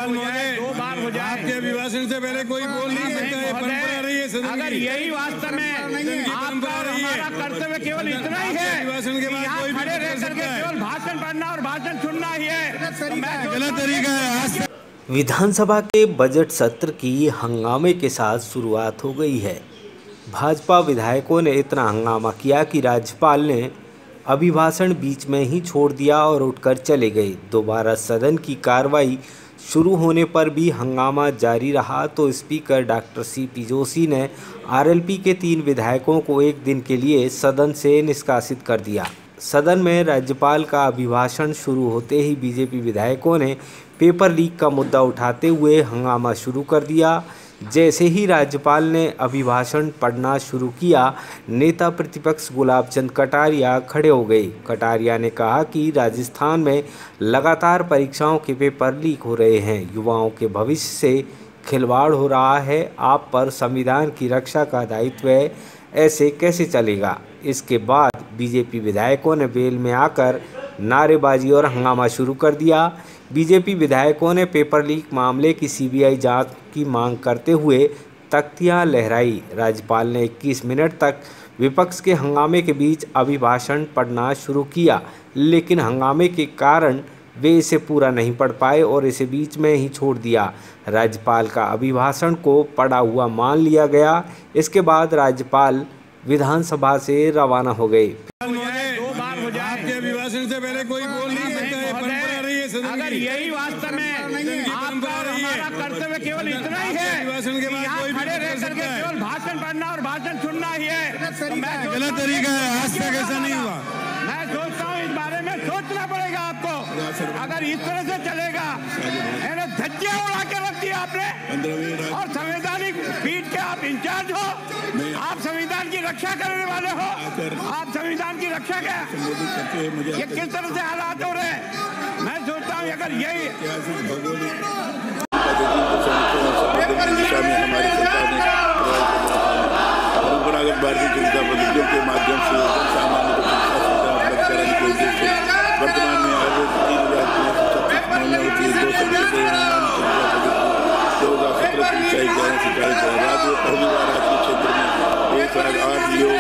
दो बार हो जाए। आपके अभिभाषण से पहले कोई बोल नहीं सकता है, परंपरा रही है सदन की। अगर यही वास्तव में आपका हमारा कर्तव्य केवल इतना ही है अभिभाषण के बाद कोई खड़े रह करके केवल भाषण पढ़ना और भाषण सुनना ही है, गलत तरीका है। विधानसभा के बजट सत्र की हंगामे के साथ शुरुआत हो गई है। भाजपा विधायकों ने इतना हंगामा किया कि राज्यपाल ने अभिभाषण बीच में ही छोड़ दिया और उठकर चले गए। दोबारा सदन की कार्रवाई शुरू होने पर भी हंगामा जारी रहा तो स्पीकर डॉक्टर सीपी जोशी ने आरएलपी के 3 विधायकों को एक दिन के लिए सदन से निष्कासित कर दिया। सदन में राज्यपाल का अभिभाषण शुरू होते ही बीजेपी विधायकों ने पेपर लीक का मुद्दा उठाते हुए हंगामा शुरू कर दिया। जैसे ही राज्यपाल ने अभिभाषण पढ़ना शुरू किया, नेता प्रतिपक्ष गुलाब चंद कटारिया खड़े हो गए। कटारिया ने कहा कि राजस्थान में लगातार परीक्षाओं के पेपर लीक हो रहे हैं, युवाओं के भविष्य से खिलवाड़ हो रहा है, आप पर संविधान की रक्षा का दायित्व है, ऐसे कैसे चलेगा। इसके बाद बीजेपी विधायकों ने वेल में आकर नारेबाजी और हंगामा शुरू कर दिया। बीजेपी विधायकों ने पेपर लीक मामले की सीबीआई जांच की मांग करते हुए तख्तियां लहराई। राज्यपाल ने 21 मिनट तक विपक्ष के हंगामे के बीच अभिभाषण पढ़ना शुरू किया, लेकिन हंगामे के कारण वे इसे पूरा नहीं पढ़ पाए और इसे बीच में ही छोड़ दिया। राज्यपाल का अभिभाषण को पढ़ा हुआ मान लिया गया। इसके बाद राज्यपाल विधानसभा से रवाना हो गए। दो बार हो जाए। आपके अभिभाषण से पहले कोई बोल नहीं सकता है, परंपरा रही है सदन की। अगर यही वास्तव में आपका हमारा कर्तव्य केवल इतना ही है अभिभाषण के बाद कोई खड़े रह करके केवल भाषण पढ़ना और भाषण सुनना ही है, गलत तरीका है। आज तक ऐसा नहीं हुआ। मैं सोचता हूँ इस बारे में सोचना पड़ेगा आपको। अगर इस तरह से चलेगा, धज्जियां उड़ा के रख दिया आपने और संवैधानिक पीठ के आप इंचार्ज हो, आप संविधान की रक्षा करने वाले हो, आप संविधान की रक्षा क्या, ये किस तरह से हालात हो रहे हैं। मैं सोचता हूँ अगर यही परंपरागत भारतीय चिकित्सा पद्धतियों के माध्यम से सामान्य उपलब्ध कराने के उद्देश्य से वर्तमान में राज्य पहली बार आज के क्षेत्र में 108 योग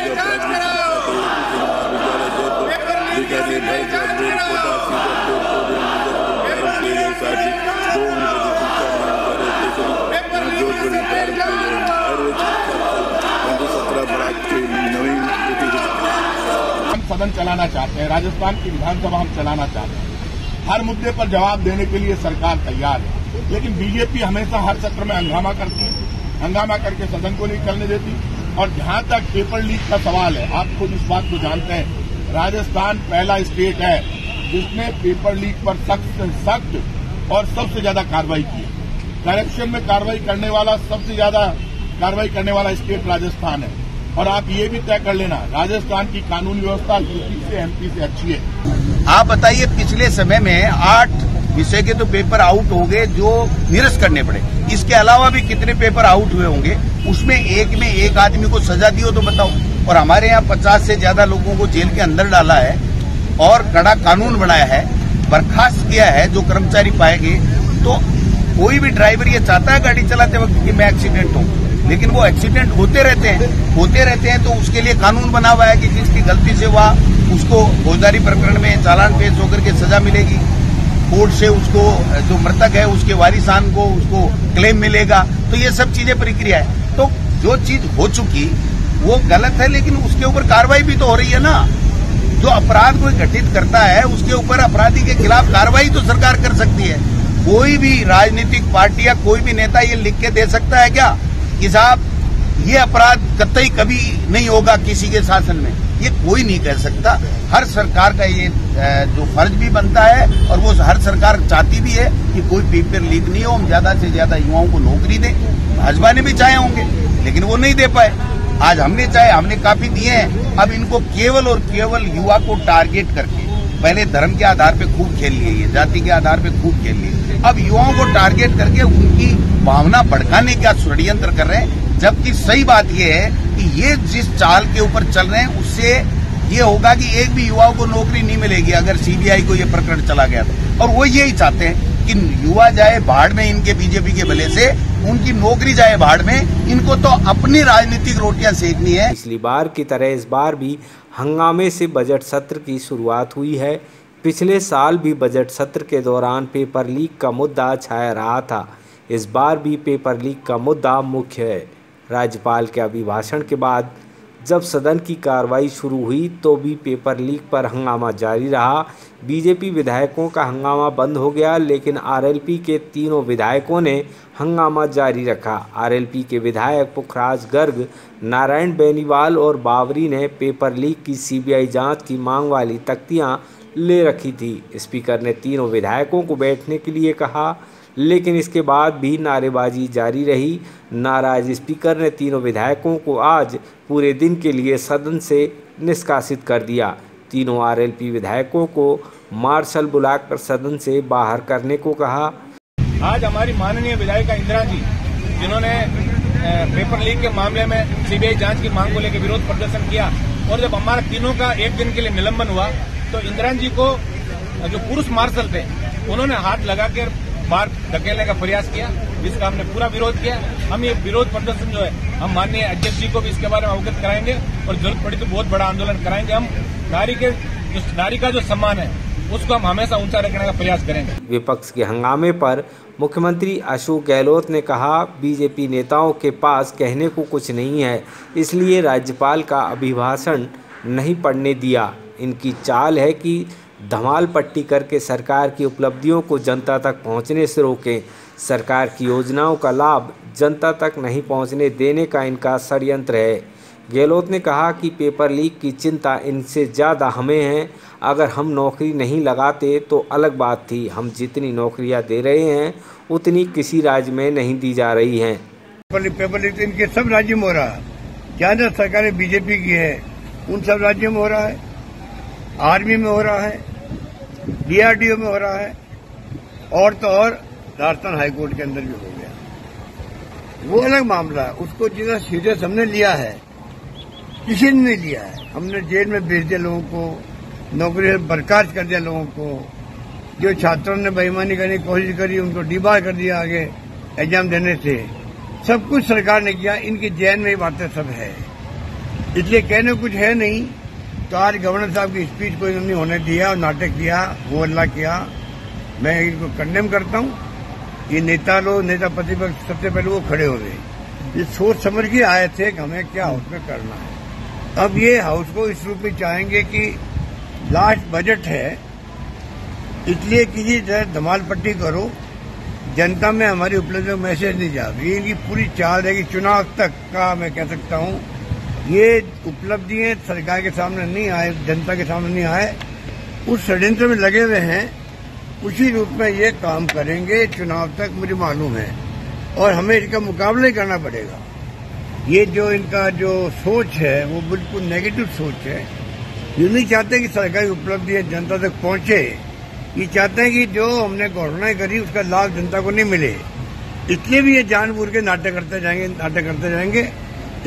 हम सदन चलाना चाहते हैं, राजस्थान की विधानसभा हम चलाना चाहते हैं। हर मुद्दे पर जवाब देने के लिए सरकार तैयार है, लेकिन बीजेपी हमेशा हर सत्र में हंगामा करती है, हंगामा करके सदन को नहीं चलने देती। और जहां तक पेपर लीक का सवाल है, आप खुद इस बात को जानते हैं, राजस्थान पहला स्टेट है जिसने पेपर लीक पर सख्त से सख्त और सबसे ज्यादा कार्रवाई की है। करेक्शन में कार्रवाई करने वाला सबसे ज्यादा कार्रवाई करने वाला स्टेट राजस्थान है। और आप ये भी तय कर लेना, राजस्थान की कानून व्यवस्था यूपी से एमपी से अच्छी है। आप बताइए, पिछले समय में 8 विषय के तो पेपर आउट हो गए जो निरस्त करने पड़े। इसके अलावा भी कितने पेपर आउट हुए होंगे, उसमें एक आदमी को सजा दी हो तो बताओ। और हमारे यहाँ 50 से ज्यादा लोगों को जेल के अंदर डाला है और कड़ा कानून बनाया है, बर्खास्त किया है जो कर्मचारी पाए गए। तो कोई भी ड्राइवर ये चाहता है गाड़ी चलाते वक्त कि मैं एक्सीडेंट हूँ, लेकिन वो एक्सीडेंट होते रहते हैं। तो उसके लिए कानून बना हुआ है कि जिसकी गलती से हुआ उसको फौजदारी प्रकरण में चालान पेश होकर के सजा मिलेगी। कोर्ट से उसको जो मृतक है उसके वारिसान को उसको क्लेम मिलेगा। तो ये सब चीजें प्रक्रिया है। तो जो चीज हो चुकी वो गलत है, लेकिन उसके ऊपर कार्रवाई भी तो हो रही है ना। जो अपराध कोई घटित करता है उसके ऊपर अपराधी के खिलाफ कार्रवाई तो सरकार कर सकती है। कोई भी राजनीतिक पार्टी या कोई भी नेता ये लिख के दे सकता है क्या कि साहब ये अपराध कतई कभी नहीं होगा किसी के शासन में? ये कोई नहीं कह सकता। हर सरकार का ये जो फर्ज भी बनता है और वो हर सरकार चाहती भी है कि कोई पेपर लीक नहीं हो, हम ज्यादा से ज्यादा युवाओं को नौकरी दें। भाजपा ने भी चाहे होंगे लेकिन वो नहीं दे पाए। आज हमने चाहे, हमने काफी दिए हैं। अब इनको केवल और केवल युवा को टारगेट करके, पहले धर्म के आधार पे खूब खेल लिए, ये जाति के आधार पे खूब खेल लिए, अब युवाओं को टारगेट करके उनकी भावना भड़काने का षड्यंत्र कर रहे हैं। जबकि सही बात यह है कि ये जिस चाल के ऊपर चल रहे हैं उससे ये होगा कि एक भी युवाओं को नौकरी नहीं मिलेगी अगर सीबीआई को ये प्रकरण चला गया तो। और वो यही चाहते हैं कि युवा जाए भाड़ में इनके बीजेपी के भले से, उनकी नौकरी जाए भाड़ में, इनको तो अपनी राजनीतिक रोटियां सेकनी है। पिछली बार की तरह इस बार भी हंगामे से बजट सत्र की शुरुआत हुई है। पिछले साल भी बजट सत्र के दौरान पेपर लीक का मुद्दा छाया रहा था। इस बार भी पेपर लीक का मुद्दा मुख्य है। राज्यपाल के अभिभाषण के बाद जब सदन की कार्रवाई शुरू हुई तो भी पेपर लीक पर हंगामा जारी रहा। बीजेपी विधायकों का हंगामा बंद हो गया, लेकिन आरएलपी के तीनों विधायकों ने हंगामा जारी रखा। आरएलपी के विधायक पुखराज गर्ग, नारायण बेनीवाल और बावरी ने पेपर लीक की सीबीआई जांच की मांग वाली तख्तियां ले रखी थी। स्पीकर ने तीनों विधायकों को बैठने के लिए कहा, लेकिन इसके बाद भी नारेबाजी जारी रही। नाराज स्पीकर ने तीनों विधायकों को आज पूरे दिन के लिए सदन से निष्कासित कर दिया। तीनों आरएलपी विधायकों को मार्शल बुलाकर सदन से बाहर करने को कहा। आज हमारी माननीय विधायिका इंदिरा जी, जिन्होंने पेपर लीक के मामले में सीबीआई जांच की मांग को लेकर विरोध प्रदर्शन किया, और जब हमारा तीनों का एक दिन के लिए निलंबन हुआ तो इंदिरा जी को जो पुरुष मार्शल थे उन्होंने हाथ लगाकर बाहर धकेलने का प्रयास किया, जिसका हमने पूरा विरोध किया। हम ये विरोध प्रदर्शन जो है हम माननीय अध्यक्ष जी को भी इसके बारे में अवगत कराएंगे और जरूरत पड़ी तो बहुत बड़ा आंदोलन कराएंगे। हम नारी का जो सम्मान है उसको हम हमेशा ऊंचा रखने का प्रयास करेंगे। विपक्ष के हंगामे पर मुख्यमंत्री अशोक गहलोत ने कहा, बीजेपी नेताओं के पास कहने को कुछ नहीं है, इसलिए राज्यपाल का अभिभाषण नहीं पढ़ने दिया। इनकी चाल है कि धमाल पट्टी करके सरकार की उपलब्धियों को जनता तक पहुंचने से रोकें। सरकार की योजनाओं का लाभ जनता तक नहीं पहुंचने देने का इनका षड्यंत्र है। गहलोत ने कहा कि पेपर लीक की चिंता इनसे ज़्यादा हमें है। अगर हम नौकरी नहीं लगाते तो अलग बात थी। हम जितनी नौकरियां दे रहे हैं उतनी किसी राज्य में नहीं दी जा रही हैं। पेपर लीक इनके सब राज्यों में हो रहा है। जहाँ जहाँ सरकारें बीजेपी की है उन सब राज्यों में हो रहा है, आर्मी में हो रहा है, डीआरडीओ में हो रहा है, और तो और राजस्थान हाईकोर्ट के अंदर भी हो गया। वो अलग मामला है, उसको जितना सीरियस हमने लिया है किसी ने नहीं लिया है। हमने जेल में भेज दिया लोगों को, नौकरी से बर्खास्त कर दिया लोगों को, जो छात्रों ने बेईमानी करने की कोशिश करी उनको डिबार कर दिया आगे एग्जाम देने से। सब कुछ सरकार ने किया। इनकी जैन में बातें सब है, इसलिए कहने कुछ है नहीं। तो आज गवर्नर साहब की स्पीच को इन्होंने होने दिया और नाटक किया, वो अल्लाह किया। मैं इनको कंडेम करता हूँ। ये नेता प्रतिपक्ष सबसे पहले वो खड़े हो गए, ये सोच समझ के आए थे कि हमें क्या हाउस में करना है। अब ये हाउस को इस रूप में चाहेंगे कि लास्ट बजट है इसलिए किसी तरह धमाल पट्टी करो, जनता में हमारी उपलब्धियों का मैसेज नहीं जा रही। इनकी पूरी चाल है कि चुनाव तक का मैं कह सकता हूँ ये उपलब्धियां सरकार के सामने नहीं आए, जनता के सामने नहीं आए, उस षड्यंत्र में लगे हुए हैं। उसी रूप में ये काम करेंगे चुनाव तक, मुझे मालूम है, और हमें इसका मुकाबला ही करना पड़ेगा। ये जो इनका जो सोच है वो बिल्कुल नेगेटिव सोच है। ये नहीं चाहते कि सरकारी उपलब्धियां जनता तक पहुंचे, ये चाहते हैं कि जो हमने घोषणाएं करी उसका लाभ जनता को नहीं मिले। इसलिए भी ये जानबूझ के नाटक करते जाएंगे।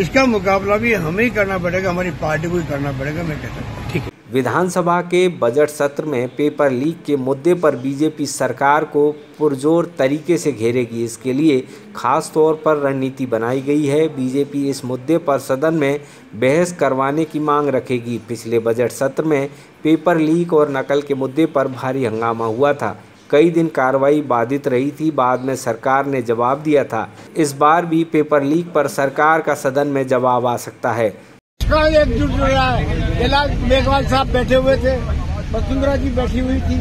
इसका मुकाबला भी हमें ही करना पड़ेगा, हमारी पार्टी को ही करना पड़ेगा, मैं कहता हूँ। ठीक है। विधानसभा के बजट सत्र में पेपर लीक के मुद्दे पर बीजेपी सरकार को पुरजोर तरीके से घेरेगी। इसके लिए खास तौर पर रणनीति बनाई गई है। बीजेपी इस मुद्दे पर सदन में बहस करवाने की मांग रखेगी। पिछले बजट सत्र में पेपर लीक और नकल के मुद्दे पर भारी हंगामा हुआ था। कई दिन कार्रवाई बाधित रही थी, बाद में सरकार ने जवाब दिया था। इस बार भी पेपर लीक पर सरकार का सदन में जवाब आ सकता है। एकजुट हो रहा है। कैलाश मेघवाल साहब बैठे हुए थे, वसुंधरा जी बैठी हुई थी,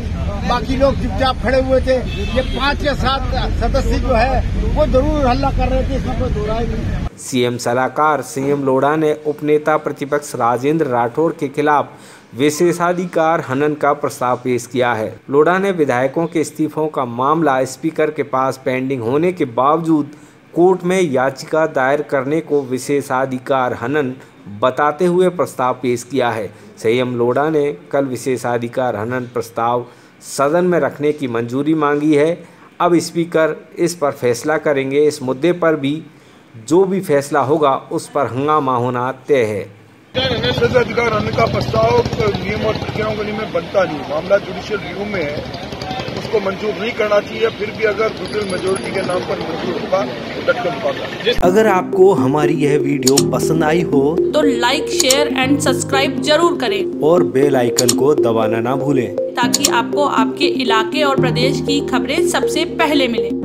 बाकी लोग चुपचाप खड़े हुए थे। ये 5 या 7 सदस्य जो है वो जरूर हल्ला कर रहे थे, इसमें कोई दो राय नहीं। सीएम सलाहकार सीएम लोढ़ा ने उपनेता प्रतिपक्ष राजेंद्र राठौड़ के खिलाफ विशेषाधिकार हनन का प्रस्ताव पेश किया है। लोढ़ा ने विधायकों के इस्तीफों का मामला स्पीकर के पास पेंडिंग होने के बावजूद कोर्ट में याचिका दायर करने को विशेषाधिकार हनन बताते हुए प्रस्ताव पेश किया है। सीएम लोढ़ा ने कल विशेषाधिकार हनन प्रस्ताव सदन में रखने की मंजूरी मांगी है। अब स्पीकर इस पर फैसला करेंगे। इस मुद्दे पर भी जो भी फैसला होगा उस पर हंगामा होना तय है। विशेषाधिकार हनन का प्रस्ताव नियम और प्रक्रियाओं के लिए बनता नहीं, मामला जुडिशियल रिव्यू में है, उसको मंजूर नहीं करना चाहिए। फिर भी अगर मुस्लिम मेजोरिटी के नाम पर मंजूर होगा तो डट कर मुकाबला। अगर आपको हमारी यह वीडियो पसंद आई हो तो लाइक, शेयर एंड सब्सक्राइब जरूर करें और बेल आइकन को दबाना ना भूलें, ताकि आपको आपके इलाके और प्रदेश की खबरें सबसे पहले मिलें।